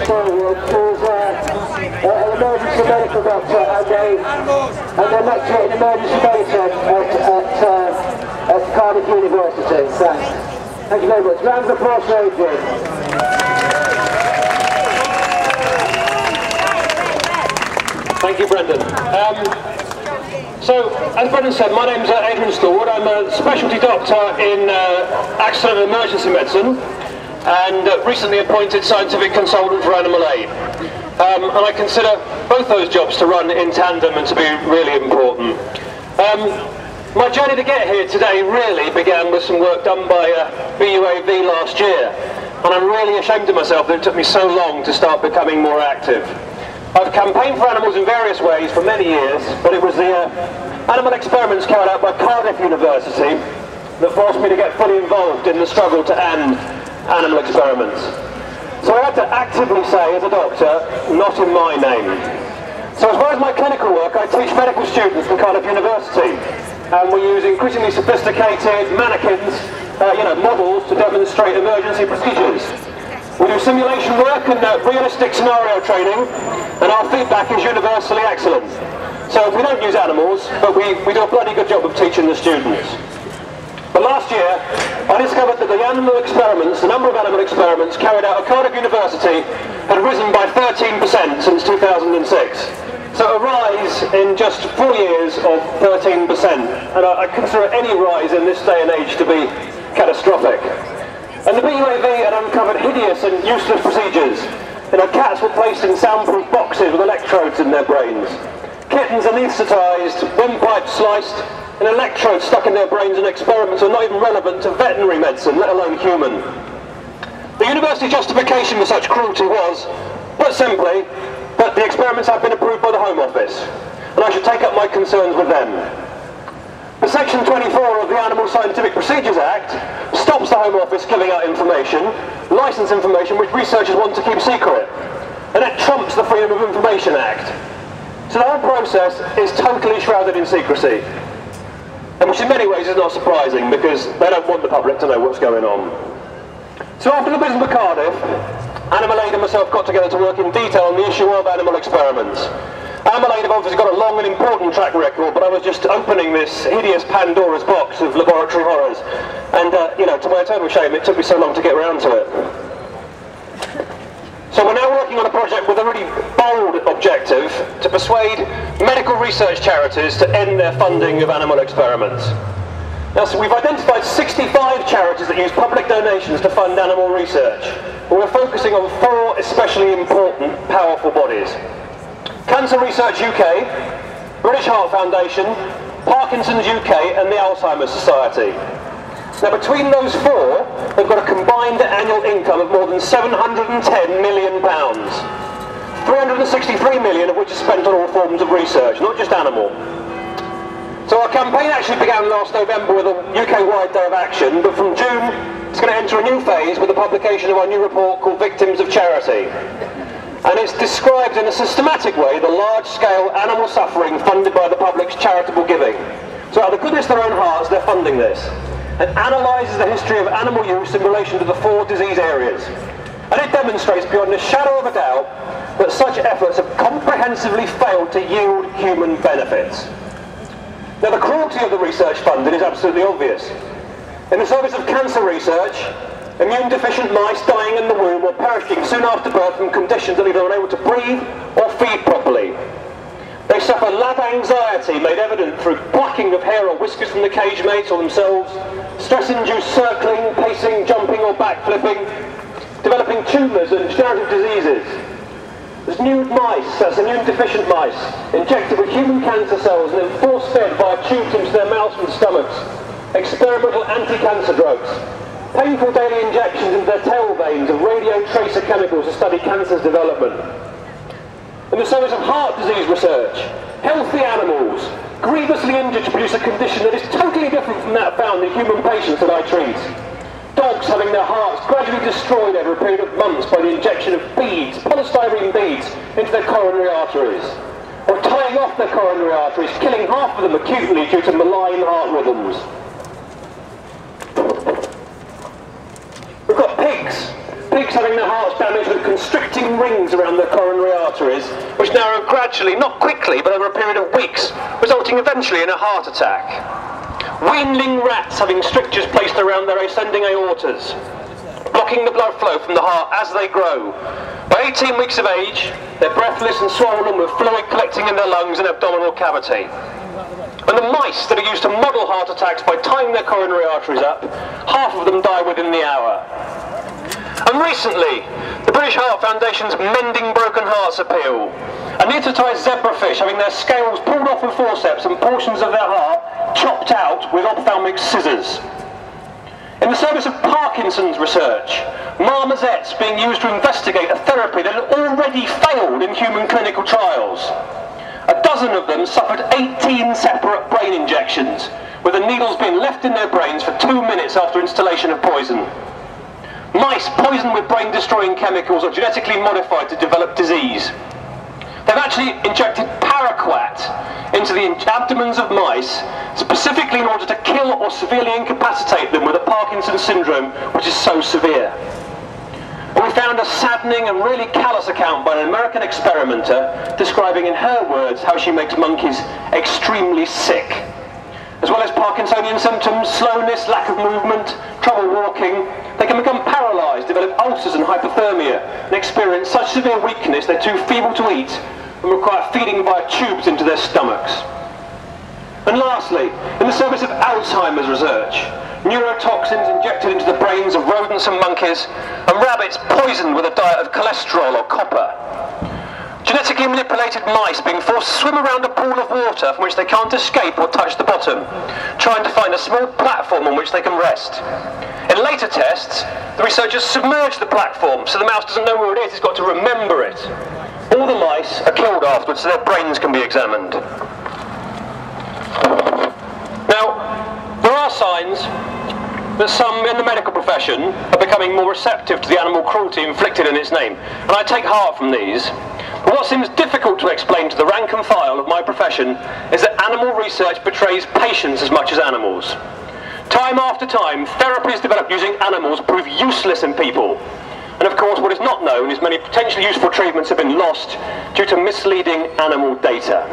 Stallwood, who's an emergency medical doctor and a lecturer in emergency medicine at Cardiff University. Thanks. Thank you very much. Round of applause for Adrian. Thank you, Brendan. So, as Brendan said, my name's Adrian Stallwood. I'm a specialty doctor in accident and emergency medicine, and recently appointed scientific consultant for animal aid. And I consider both those jobs to run in tandem and to be really important. My journey to get here today really began with some work done by BUAV last year, and I'm really ashamed of myself that it took me so long to start becoming more active. I've campaigned for animals in various ways for many years, but it was the animal experiments carried out by Cardiff University that forced me to get fully involved in the struggle to end animal experiments. So I had to actively say, as a doctor, not in my name. So as well as my clinical work, I teach medical students from Cardiff University, and we use increasingly sophisticated mannequins, models to demonstrate emergency procedures. We do simulation work and realistic scenario training, and our feedback is universally excellent. So we don't use animals, but we do a bloody good job of teaching the students. But last year, I discovered that the number of animal experiments carried out at Cardiff University had risen by 13% since 2006. So a rise in just 4 years of 13%. And I consider any rise in this day and age to be catastrophic. And the BUAV had uncovered hideous and useless procedures. Cats were placed in soundproof boxes with electrodes in their brains. Kittens anaesthetised, windpipes sliced, and electrodes stuck in their brains, and experiments are not even relevant to veterinary medicine, let alone human. The university justification for such cruelty was, put simply, that the experiments have been approved by the Home Office, and I should take up my concerns with them. The Section 24 of the Animal Scientific Procedures Act stops the Home Office giving out information, licensed information which researchers want to keep secret, and it trumps the Freedom of Information Act. So the whole process is totally shrouded in secrecy, and which in many ways is not surprising because they don't want the public to know what's going on. So after the business with Cardiff, Animal Aid and myself got together to work in detail on the issue of animal experiments. Animal Aid have obviously got a long and important track record, but I was just opening this hideous Pandora's box of laboratory horrors, and to my eternal shame, it took me so long to get around to it. So we're now working on a project with a really bold objective to persuade medical research charities to end their funding of animal experiments. Now, so we've identified 65 charities that use public donations to fund animal research, but we're focusing on 4 especially important, powerful bodies. Cancer Research UK, British Heart Foundation, Parkinson's UK and the Alzheimer's Society. Now between those 4, they've got a combined annual income of more than £710 million. 363 million of which is spent on all forms of research, not just animal. So our campaign actually began last November with a UK-wide day of action, but from June it's going to enter a new phase with the publication of our new report called Victims of Charity. And it's described in a systematic way the large-scale animal suffering funded by the public's charitable giving. So out of the goodness of their own hearts, they're funding this. And analyses the history of animal use in relation to the 4 disease areas. And it demonstrates beyond a shadow of a doubt that such efforts have comprehensively failed to yield human benefits. Now the cruelty of the research funded is absolutely obvious. In the service of cancer research, immune-deficient mice dying in the womb or perishing soon after birth from conditions that leave them unable to breathe or feed properly. They suffer lab anxiety made evident through plucking of hair or whiskers from the cage mates or themselves, stress-induced circling, pacing, jumping or backflipping, developing tumours and degenerative diseases. There's nude mice, that's immune-deficient mice, injected with human cancer cells and then force-fed via tubes into their mouths and stomachs, experimental anti-cancer drugs, painful daily injections into their tail veins of radio tracer chemicals to study cancer's development. In the service of heart disease research, healthy animals, grievously injured to produce a condition that is totally different from that found in human patients that I treat. Dogs having their hearts gradually destroyed over a period of months by the injection of beads, polystyrene beads, into their coronary arteries. Or tying off their coronary arteries, killing half of them acutely due to malign heart rhythms. We've got pigs pigs having their hearts damaged with constricting rings around their coronary arteries, which narrow gradually, not quickly, but over a period of weeks, resulting eventually in a heart attack. Weanling rats having strictures placed around their ascending aortas, blocking the blood flow from the heart as they grow. By 18 weeks of age, they're breathless and swollen with fluid collecting in their lungs and abdominal cavity. And the mice that are used to model heart attacks by tying their coronary arteries up, half of them die within the hour. And recently, the British Heart Foundation's Mending Broken Hearts appeal. Anaesthetized zebrafish having their scales pulled off with forceps and portions of their heart chopped out with ophthalmic scissors. In the service of Parkinson's research, marmosets being used to investigate a therapy that had already failed in human clinical trials. A dozen of them suffered 18 separate brain injections, with the needles being left in their brains for 2 minutes after installation of poison. Mice poisoned with brain-destroying chemicals or genetically modified to develop disease. They've actually injected paraquat into the abdomens of mice, specifically in order to kill or severely incapacitate them with a Parkinson's syndrome, which is so severe. And we found a saddening and really callous account by an American experimenter describing in her words how she makes monkeys extremely sick. As well as Parkinsonian symptoms, slowness, lack of movement, trouble walking, they can become paralysed, develop ulcers and hypothermia, and experience such severe weakness they're too feeble to eat and require feeding via tubes into their stomachs. And lastly, in the service of Alzheimer's research, neurotoxins injected into the brains of rodents and monkeys, and rabbits poisoned with a diet of cholesterol or copper. Genetically manipulated mice being forced to swim around a pool of water from which they can't escape or touch the bottom, trying to find a small platform on which they can rest. In later tests, the researchers submerge the platform so the mouse doesn't know where it is, it's got to remember it. All the mice are killed afterwards so their brains can be examined. Now, there are signs that some in the medical profession are becoming more receptive to the animal cruelty inflicted in its name, and I take heart from these. But what seems difficult to explain to the rank and file of my profession is that animal research betrays patients as much as animals. Time after time, therapies developed using animals prove useless in people. And of course, what is not known is many potentially useful treatments have been lost due to misleading animal data.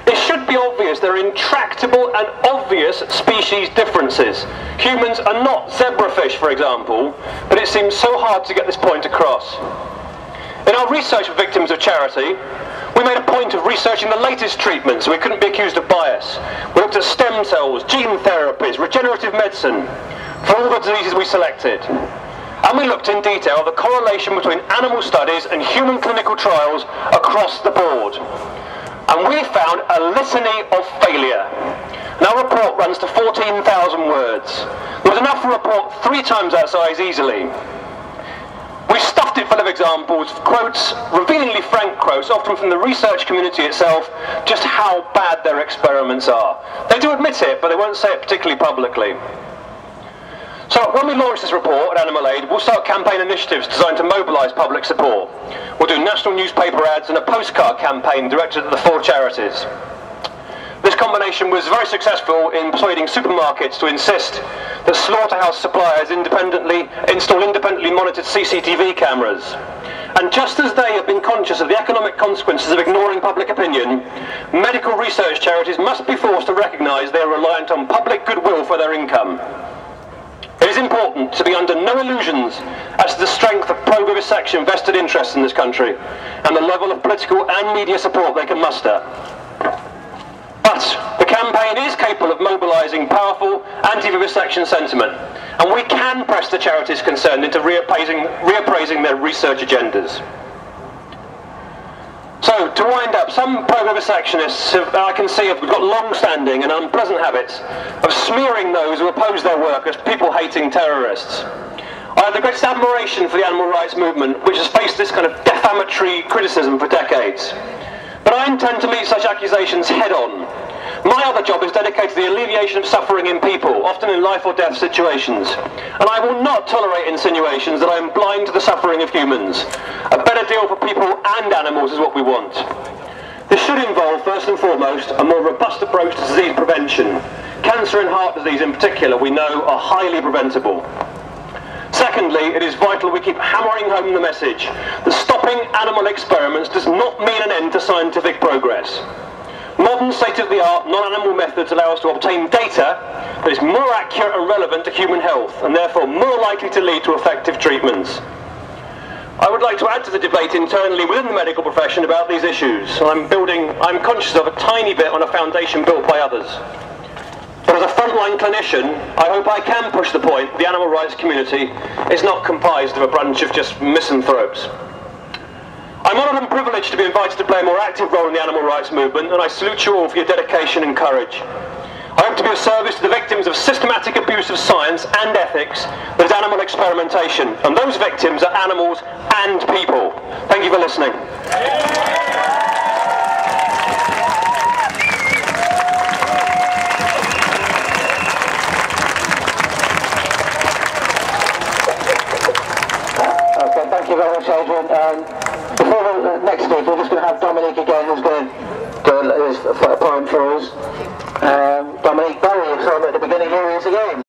It should be obvious there are intractable and obvious species differences. Humans are not zebrafish, for example, but it seems so hard to get this point across. In our research for victims of charity, we made a point of researching the latest treatments so we couldn't be accused of bias. We looked at stem cells, gene therapies, regenerative medicine, for all the diseases we selected. And we looked in detail at the correlation between animal studies and human clinical trials across the board. And we found a litany of failure. And our report runs to 14,000 words. There was enough for a report 3 times that size easily. We stuffed it full of examples, quotes, revealingly frank quotes, often from the research community itself, just how bad their experiments are. They do admit it, but they won't say it particularly publicly. So when we launch this report at Animal Aid, we'll start campaign initiatives designed to mobilise public support. We'll do national newspaper ads and a postcard campaign directed at the 4 charities. This combination was very successful in persuading supermarkets to insist that slaughterhouse suppliers install independently monitored CCTV cameras. And just as they have been conscious of the economic consequences of ignoring public opinion, medical research charities must be forced to recognise they are reliant on public goodwill for their income. It is important to be under no illusions as to the strength of pro-vivisection vested interests in this country and the level of political and media support they can muster. But the campaign is capable of mobilising powerful anti-vivisection sentiment, and we can press the charities concerned into reappraising their research agendas. So, to wind up, some pro-vivisectionists I can see have got long-standing and unpleasant habits of smearing those who oppose their work as people-hating terrorists. I have the greatest admiration for the animal rights movement, which has faced this kind of defamatory criticism for decades. But I intend to meet such accusations head-on. My other job is dedicated to the alleviation of suffering in people, often in life or death situations. And I will not tolerate insinuations that I am blind to the suffering of humans. A better deal for people and animals is what we want. This should involve, first and foremost, a more robust approach to disease prevention. Cancer and heart disease in particular, we know, are highly preventable. Secondly, it is vital we keep hammering home the message that stopping animal experiments does not mean an end to scientific progress. Modern state-of-the-art non-animal methods allow us to obtain data that is more accurate and relevant to human health, and therefore more likely to lead to effective treatments. I would like to add to the debate internally within the medical profession about these issues. I'm conscious of a tiny bit on a foundation built by others. But as a frontline clinician, I hope I can push the point the animal rights community is not comprised of a bunch of just misanthropes. I'm honoured and privileged to be invited to play a more active role in the animal rights movement, and I salute you all for your dedication and courage. I hope to be of service to the victims of systematic abuse of science and ethics that is animal experimentation, and those victims are animals and people. Thank you for listening. Okay, thank you very much, Adrian. Before the next speaker, we're just going to have Dominic again, who's going to do his poem for us. Dominic Barry, you saw him at the beginning, here he is again.